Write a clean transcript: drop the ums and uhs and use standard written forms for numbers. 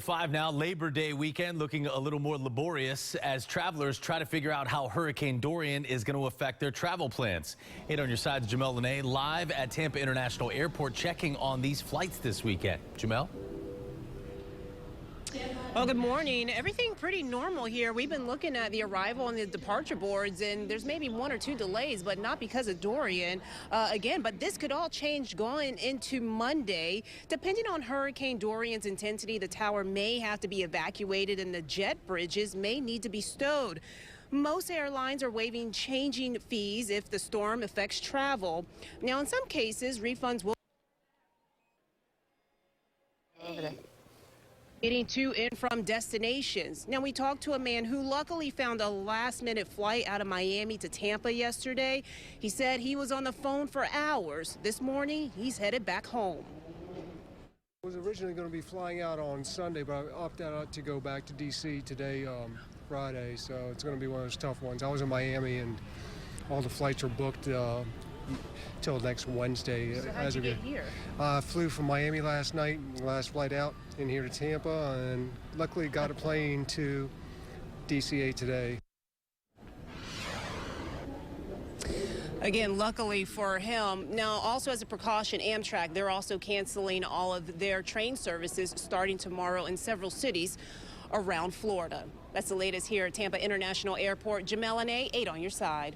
5 now, Labor Day weekend looking a little more laborious as travelers try to figure out how Hurricane Dorian is going to affect their travel plans. 8 on your side, Jamel live at Tampa International Airport checking on these flights this weekend. Jamel? Well, good morning. Everything pretty normal here. We've been looking at the arrival and the departure boards, and there's maybe 1 or 2 delays, but not because of Dorian. But this could all change going into Monday. Depending on Hurricane Dorian's intensity, the tower may have to be evacuated and the jet bridges may need to be stowed. Most airlines are waiving changing fees if the storm affects travel. Now, in some cases, refunds will getting to and from destinations. Now, we talked to a man who luckily found a last-minute flight out of Miami to Tampa yesterday. He said he was on the phone for hours. This morning, he's headed back home. I was originally going to be flying out on Sunday, but I opted out to go back to D.C. today, Friday, so it's going to be one of those tough ones. I was in Miami, and all the flights are booked till next Wednesday. So how'd you get here? I flew from Miami last night, last flight out in here to Tampa, and luckily got a plane to DCA today. Again, luckily for him. Now, also as a precaution, Amtrak, they're also canceling all of their train services starting tomorrow in several cities around Florida. That's the latest here at Tampa International Airport. Jamel, 8 on your side.